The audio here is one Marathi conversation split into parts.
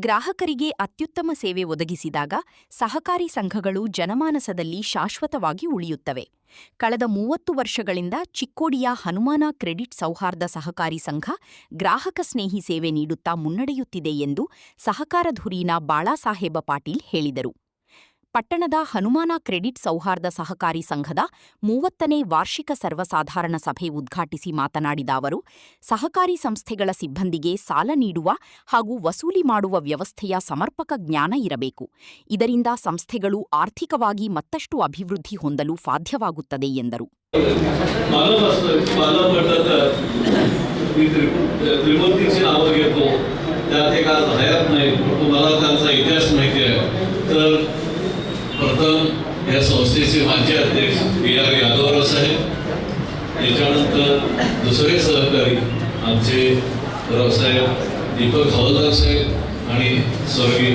ಗ್ರಾಹಕರಿಗೆ ಅತ್ಯುತ್ತಮ ಸೇವೆ ಒದಗಿಸಿದಾಗ ಸಹಕಾರಿ ಸಂಘಗಳು ಜನಮಾನಸದಲ್ಲಿ ಶಾಶ್ವತವಾಗಿ ಉಳಿಯುತ್ತವೆ. ಕಳೆದ 30 ವರ್ಷಗಳಿಂದ ಚಿಕ್ಕೋಡಿಯ ಹನುಮಾನ ಕ್ರೆಡಿಟ್ ಸೌಹಾರ್ದ ಸಹಕಾರಿ ಸಂಘ ಗ್ರಾಹಕ ಸ್ನೇಹಿ ಸೇವೆ ನೀಡುತ್ತಾ ಮುನ್ನಡೆಯುತ್ತಿದೆ ಎಂದು ಸಹಕಾರ ಧುರೀಣ ಬಾಳಾಸಾಹೇಬ ಪಾಟೀಲ್ ಹೇಳಿದರು. ಪಟ್ಟಣದ ಹನುಮಾನ ಕ್ರೆಡಿಟ್ ಸೌಹಾರ್ದ ಸಹಕಾರಿ ಸಂಘದ 30ನೇ ವಾರ್ಷಿಕ ಸರ್ವಸಾಧಾರಣ ಸಭೆ ಉದ್ಘಾಟಿಸಿ ಮಾತನಾಡಿದ ಅವರು, ಸಹಕಾರಿ ಸಂಸ್ಥೆಗಳ ಸಿಬ್ಬಂದಿಗೆ ಸಾಲ ನೀಡುವ ಹಾಗೂ ವಸೂಲಿ ಮಾಡುವ ವ್ಯವಸ್ಥೆಯ ಸಮರ್ಪಕ ಜ್ಞಾನ ಇರಬೇಕು. ಇದರಿಂದ ಸಂಸ್ಥೆಗಳು ಆರ್ಥಿಕವಾಗಿ ಮತ್ತಷ್ಟು ಅಭಿವೃದ್ಧಿ ಹೊಂದಲು ಸಾಧ್ಯವಾಗುತ್ತದೆ ಎಂದರು. प्रथम या संस्थेचे माजी अध्यक्ष B.R. यादवराव साहेब, त्याच्यानंतर दुसरे सहकारी आमचे रावसाहेब दीपक हवालदार साहेब आणि स्वर्गीय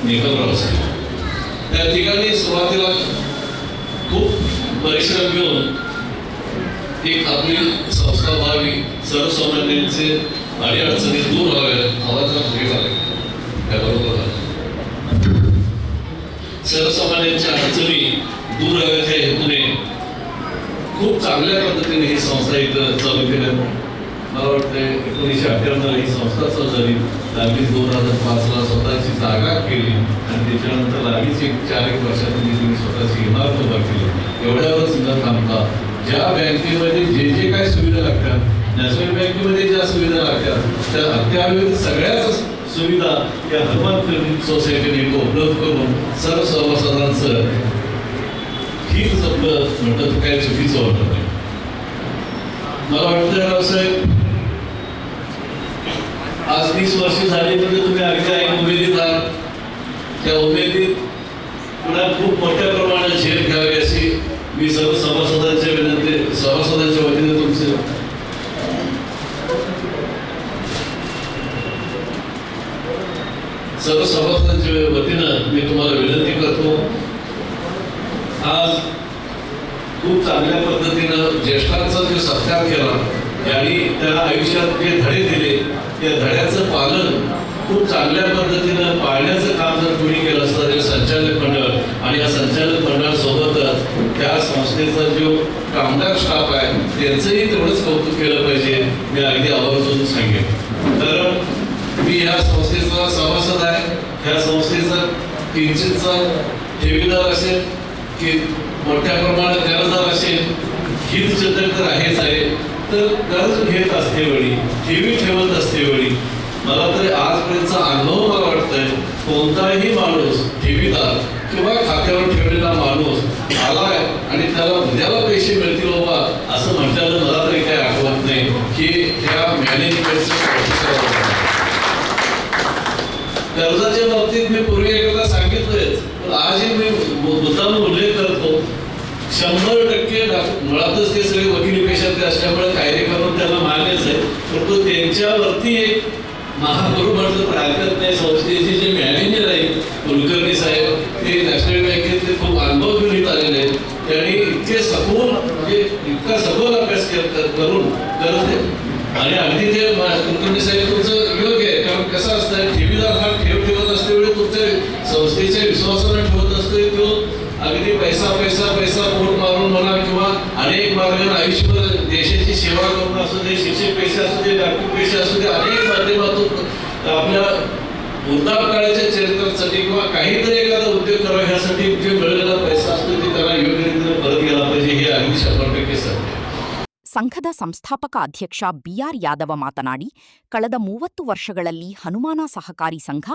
निकमराव साहेब. त्या ठिकाणी सुरुवातीला खूप परिश्रम घेऊन एक आपली संस्था व्हावी, सर्वसामान्यांचे अडीअडचणी दूर व्हाव्यात, आवाजा पुढे व्हावे, त्याबरोबर सर्वसामान्यांच्या अडचणी दूर व्हाव्याच्या हेतूने खूप चांगल्या पद्धतीने ही संस्था इथं चालू केली. मला वाटतं 1998 ही संस्था चालू झाली. लागलीच 2005ला स्वतःची जागा केली आणि त्याच्यानंतर लागलीच 4-1 वर्षातून तुम्ही स्वतःची इमारत उभा केली. एवढ्यावर सुद्धा थांबता ज्या बँकेमध्ये जे जे काय सुविधा लागतात, नॅशनल बँकेमध्ये ज्या सुविधा लागतात त्या अत्यावश्यक सगळ्याच सुविधा या हनुमान क्रेडिट सोसायटीने उपलब्ध करून सर्व सभासदांचं हित जपलं म्हटलं तर काही चुकीचं वाटत नाही. मला वाटतं रावसाहेब, आज 30 वर्ष झाली म्हणजे तुम्ही अगदी ऐन उमेदीत आहात. त्या उमेदीत पुन्हा खूप मोठ्या प्रमाणात झेल घ्यावी अशी मी सर्व सभासदांच्या वतीने तुमचे सर्व सभासदांच्या वतीनं मी तुम्हाला विनंती करतो. आज खूप चांगल्या पद्धतीनं ज्येष्ठांचा जो सत्कार केला आणि त्या आयुष्यात जे धडे दिले त्या धड्याचं पालन खूप चांगल्या पद्धतीनं पाळण्याचं काम जर कोणी केलं असतं तर संचालक मंडळ आणि या संचालक मंडळासोबतच त्या संस्थेचा जो कामगार स्टाफ आहे त्यांचंही तेवढंच कौतुक केलं पाहिजे. मी अगदी आवर्जून सांगेन. तर मी या संस्थेचा सभासद आहे. ह्या संस्थेचा किंचितचा ठेवीदार असेल की मोठ्या प्रमाणात कर्जदार असेल, हितचिंतक तर आहेच आहे. तर कर्ज घेत असते वेळी, ठेवी ठेवत असते वेळी मला तरी आजपर्यंतचा अनुभव मला वाटतंय कोणताही माणूस ठेवीदार किंवा खात्यावर ठेवलेला माणूस आलाय आणि त्याला उद्याला पैसे मिळतील बाबा असं म्हटल्यानं मला तरी काही आठवत नाही की ह्या मॅनेजमेंटचं. कर्जाच्या बाबतीत मी पूर्वी एकदा सांगितलंच, पण आजही मी मुद्दाम उल्लेख करतो. 100% मुळातच ते सगळे वकील पेशातले असल्यामुळे कायदे करून त्यांना मान्यच आहे, परंतु त्यांच्यावरती एक महागुरु म्हटलं तर हरकत नाही. संस्थेचे जे मॅनेजर आहेत कुलकर्णी साहेब, ते नॅशनल बँकेतले खूप अनुभव घेऊन आलेले आहेत. त्यांनी इतके सखोल म्हणजे इतका सखोल अभ्यास करून करत आणि अगदी ते कुलकर्णी साहेब तुमचं योग्य आहे. कारण कसं असतं, ठेवीदार हा ठेवत असतेवेळी तुमच्या संस्थेच्या विश्वासाने ठेवत असतोय. तो अगदी पैसा पोट मारून म्हणा किंवा अनेक मार्गाने आयुष्यभर देशाची सेवा करून असू दे, शिक्षक पैसे असू दे, डॉक्टर पैसे असू दे, अनेक माध्यमातून आपल्या वृद्धाप काळाच्या चरित्रासाठी किंवा काहीतरी एखादा उद्योग करावा ह्यासाठी जे मिळालेला पैसा असतो ते त्यांना योग्य रीतीने परत गेला पाहिजे. हे अगदी 100% सत्य. ಸಂಘದ ಸಂಸ್ಥಾಪಕ ಅಧ್ಯಕ್ಷ B.R. ಯಾದವ ಮಾತನಾಡಿ, ಕಳೆದ 30 ವರ್ಷಗಳಲ್ಲಿ ಹನುಮಾನ ಸಹಕಾರಿ ಸಂಘ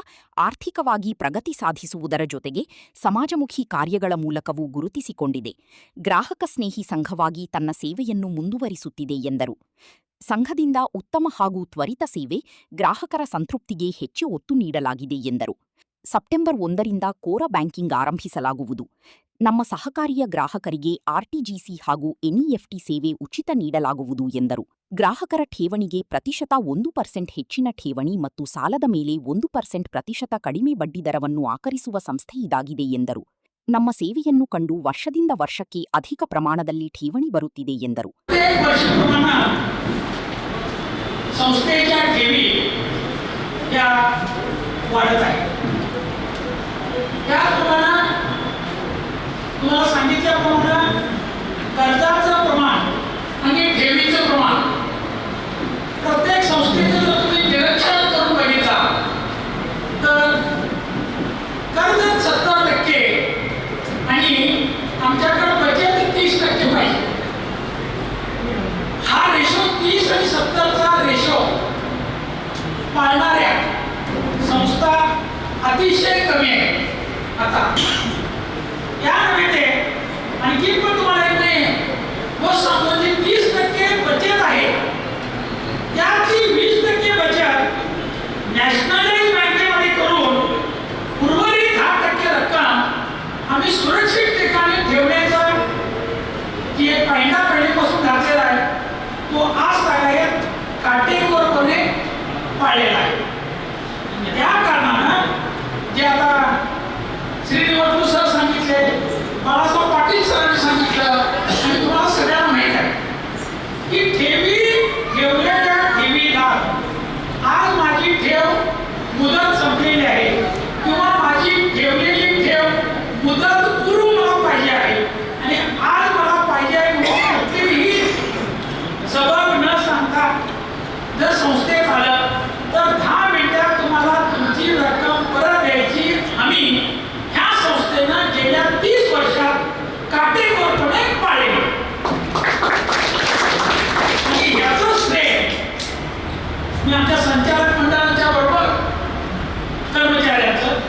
ಆರ್ಥಿಕವಾಗಿ ಪ್ರಗತಿ ಸಾಧಿಸುವುದರ ಜೊತೆಗೆ ಸಮಾಜಮುಖಿ ಕಾರ್ಯಗಳ ಮೂಲಕವೂ ಗುರುತಿಸಿಕೊಂಡಿದೆ. ಗ್ರಾಹಕ ಸ್ನೇಹಿ ಸಂಘವಾಗಿ ತನ್ನ ಸೇವೆಯನ್ನು ಮುಂದುವರಿಸುತ್ತಿದೆ ಎಂದರು. ಸಂಘದಿಂದ ಉತ್ತಮ ಹಾಗೂ ತ್ವರಿತ ಸೇವೆ, ಗ್ರಾಹಕರ ಸಂತೃಪ್ತಿಗೆ ಹೆಚ್ಚು ಒತ್ತು ನೀಡಲಾಗಿದೆ ಎಂದರು. ಸೆಪ್ಟೆಂಬರ್ 1ರಿಂದ ಕೋರ ಬ್ಯಾಂಕಿಂಗ್ ಆರಂಭಿಸಲಾಗುವುದು. ನಮ್ಮ ಸಹಕಾರಿಯ ಗ್ರಾಹಕರಿಗೆ ಆರ್ಟಿಜಿಸಿ ಹಾಗೂ ಎನ್ಇಎಫ್ಟಿ ಸೇವೆ ಉಚಿತ ನೀಡಲಾಗುವುದು ಎಂದರು. ಗ್ರಾಹಕರ ಠೇವಣಿಗೆ ಪ್ರತಿಶತ 1% ಹೆಚ್ಚಿನ ಠೇವಣಿ ಮತ್ತು ಸಾಲದ ಮೇಲೆ 1% ಕಡಿಮೆ ಬಡ್ಡಿದರವನ್ನು ಆಕರಿಸುವ ಸಂಸ್ಥೆ ಇದಾಗಿದೆ ಎಂದರು. ನಮ್ಮ ಸೇವೆಯನ್ನು ಕಂಡು ವರ್ಷದಿಂದ ವರ್ಷಕ್ಕೆ ಅಧಿಕ ಪ್ರಮಾಣದಲ್ಲಿ ಠೇವಣಿ ಬರುತ್ತಿದೆ ಎಂದರು. संस्थेच्या ठेवी या वाढत आहे. त्याप्रमाणे तुम्हाला सांगितल्याप्रमाणे कर्जाचं प्रमाण आणि ठेवीचं प्रमाण प्रत्येक संस्थेचं जर तुम्ही निरीक्षण करून बघितला तर कर्ज 70% आणि आमच्याकडे बचत 30% पाहिजे. हा रेशो 30 आणि 70चा रेशो पाळणाऱ्या संस्था अतिशय कमी आहे. आता यामध्ये आणखी पण तुम्हाला एक नाही व सांगतो 30% बचत आहे, त्याची 20% बचत नॅशनलाइज बँकेमध्ये करून उर्वरित 10% रक्कम आम्ही सुरक्षित ठिकाणी ठेवण्याचा जी एक पायंडा पहिल्यापासून घातलेला आहे तो आज तागायत काटेकोरपणे पाळलेला आहे. त्या कारणानं जे आता श्रीनिवास सर सांगितले, बाळासाहेब पाटील सरांनी सांगितलं आणि तुम्हाला सगळ्यांना माहीत आहे की ठेवलेल्या ठेवीदार आज माझी ठेव मुदत संपलेली आहे किंवा माझी ठेवलेली ठेव मुदत पूर्व मला पाहिजे आहे आणि आज मला पाहिजे आहे म्हणून कुठलीही सबब न सांगता जर संस्थेत आलं तर 10 मिनिटात तुम्हाला तुमची रक्कम परत द्यायची हमी ह्या संस्थेनं गेल्या 30 वर्षात काटेकोरपणे पाळली. आणि याचं श्रेय मी आमच्या संचालक मंडळाच्या बरोबर कर्मचाऱ्यांचं,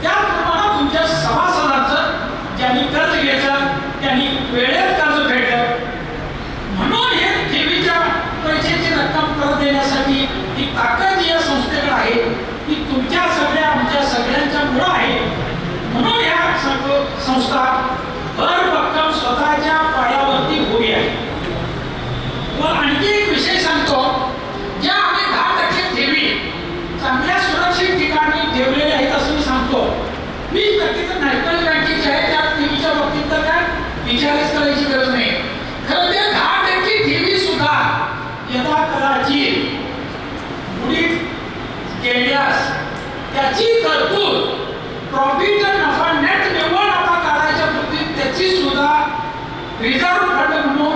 त्याचप्रमाणे तुमच्या सभासदांचं ज्यांनी कर्ज घेतलं त्यांनी वेळेत कर्ज फेडलं म्हणून हे ठेवीच्या पैशाची रक्कम परत देण्यासाठी ही ताकद या संस्थेकडे आहे ती तुमच्या सगळ्या आमच्या सगळ्यांच्या मुळे आहे. म्हणून या संस्था भरभक्कम स्वतःच्या पायावरती उभी आहे. व आणखी एक विषय सांगतो, ज्या आम्ही 10% ठेवी चांगल्या सुरक्षित ठिकाणी ठेवलेल्या आहेत असं मी सांगतो. 20% तर नॅशनल बँकेची आहे, त्या ठेवीच्या बाबतीत तर काय विचारच करायची गरज नाही. खरं त्या 10% ठेवी सुद्धा यदा कदाचित बुडीत गेल्यास त्याची तरतूद प्रॉफिट नफा नेट निव्वळ नफा काढायच्या बाबतीत त्याची सुद्धा रिझर्व्ह फंड म्हणून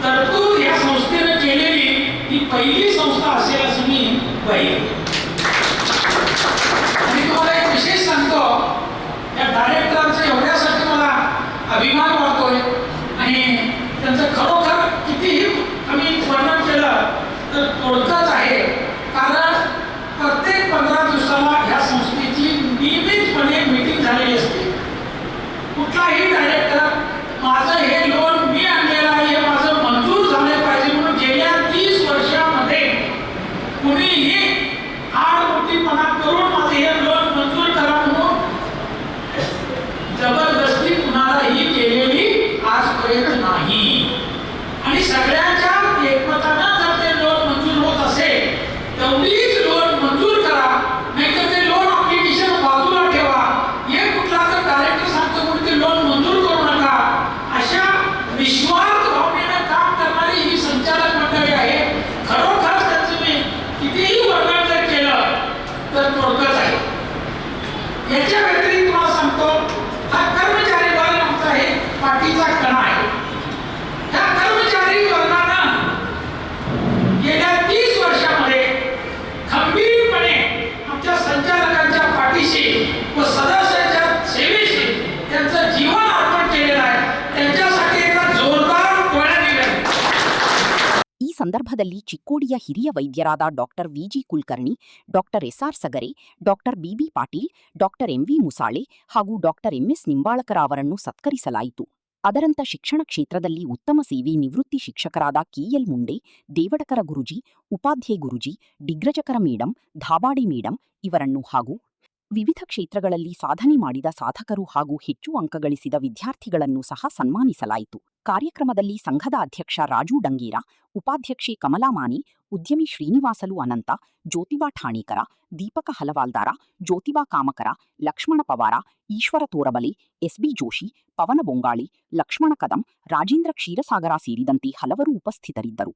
तरतूद या संस्थेने केलेली ही पहिली संस्था असेल असं मी पाहिजे. आणि तुम्हाला एक विशेष सांगतो, या डायरेक्टरांचा एवढ्यासाठी मला अभिमान वाटतोय आणि त्यांचं खरोखर कितीही आम्ही वर्णन केलं तर थोडकंच आहे. कारण प्रत्येक 15 दिवसाला ह्या संस्थेची नियमितपणे मीटिंग झालेली असते. कुठलाही डायरेक्टर माझं हे लोन मी आणलेलं आहे हे माझं मंजूर झाले पाहिजे म्हणून गेल्या 30 वर्षामध्ये कुणीही आडमुठीपणा करून माझं हे लोन मंजूर करा म्हणून जबरदस्ती कुणालाही केलेली आजपर्यंत नाही. आणि सगळ्यांच्या एकमतानं जर ते लोन मंजूर होत असेल तेवढीच लोन मंजूर करा, नाहीतर ते लोन ऍप्लिकेशन बाजूला ठेवा. हे कुठला तर डायरेक्टर सांगतो म्हणून ते लोन मंजूर करू नका. अशा निस्वार्थ भावनेनं काम करणारी ही संचालक मंडळी आहे. खरोखर त्यांचं मी कितीही वर्णन जर केलं तर थोडकंच आहे. याच्या व्यतिरिक्त मला सांगतो, हा कर्मचारी वर्ग आमचा हे पाठीचा कणा आहे. त्या कर्मचारी वर्गानं गेल्या 30 वर्षामध्ये खंबीरपणे आमच्या संचालकांच्या पाठीशी व सदस्यांच्या सेवेशी त्यांचं जीवन अर्पण केलेलं आहे. त्यांच्यासाठी एका जोरदार टाळ्या दिल्या. ಈ ಸಂದರ್ಭದಲ್ಲಿ ಚಿಕ್ಕೋಡಿಯ ಹಿರಿಯ ವೈದ್ಯರಾದ doctor V G Kulkarni, doctor S R Sagare, doctor B B Patil, doctor M V Musale ಹಾಗೂ ಡಾಕ್ಟರ್ ಎಂಎಸ್ ನಿಂಬಾಳಕರ ಅವರನ್ನು ಸತ್ಕರಿಸಲಾಯಿತು. ಅದರಂತೆ ಶಿಕ್ಷಣ ಕ್ಷೇತ್ರದಲ್ಲಿ ಉತ್ತಮ ಸೇವೆ ನಿವೃತ್ತಿ ಶಿಕ್ಷಕರಾದ ಕೆಎಲ್ ಮುಂಡೆ, ದೇವಡಕರ ಗುರುಜಿ, ಉಪಾಧ್ಯಾಯ ಗುರುಜಿ, ಡಿಗ್ರಜಕರ ಮೇಡಂ, ಧಾಬಾಡೆ ಮೇಡಂ ಇವರನ್ನು ಹಾಗೂ ವಿವಿಧ ಕ್ಷೇತ್ರಗಳಲ್ಲಿ ಸಾಧನೆ ಮಾಡಿದ ಸಾಧಕರು ಹಾಗೂ ಹೆಚ್ಚು ಅಂಕ ಗಳಿಸಿದ ವಿದ್ಯಾರ್ಥಿಗಳನ್ನು ಸಹ ಸನ್ಮಾನಿಸಲಾಯಿತು. ಕಾರ್ಯಕ್ರಮದಲ್ಲಿ ಸಂಘದ ಅಧ್ಯಕ್ಷ ರಾಜು ಡಂಗೇರ, ಉಪಾಧ್ಯಕ್ಷೆ ಕಮಲಾ ಮಾನಿ, ಉದ್ಯಮಿ ಶ್ರೀನಿವಾಸಲು ಅನಂತ, ಜ್ಯೋತಿಬಾ ಠಾಣೇಕರ, ದೀಪಕ ಹಲವಾಲ್ದಾರ, ಜ್ಯೋತಿಬಾ ಕಾಮಕರ, ಲಕ್ಷ್ಮಣ ಪವಾರ, ಈಶ್ವರ ತೋರಬಲೆ, ಎಸ್ಬಿ ಜೋಶಿ, ಪವನ ಬೊಂಗಾಳಿ, ಲಕ್ಷ್ಮಣ ಕದಂ, ರಾಜೇಂದ್ರ ಕ್ಷೀರಸಾಗರ ಸೇರಿದಂತೆ ಹಲವರು ಉಪಸ್ಥಿತರಿದ್ದರು.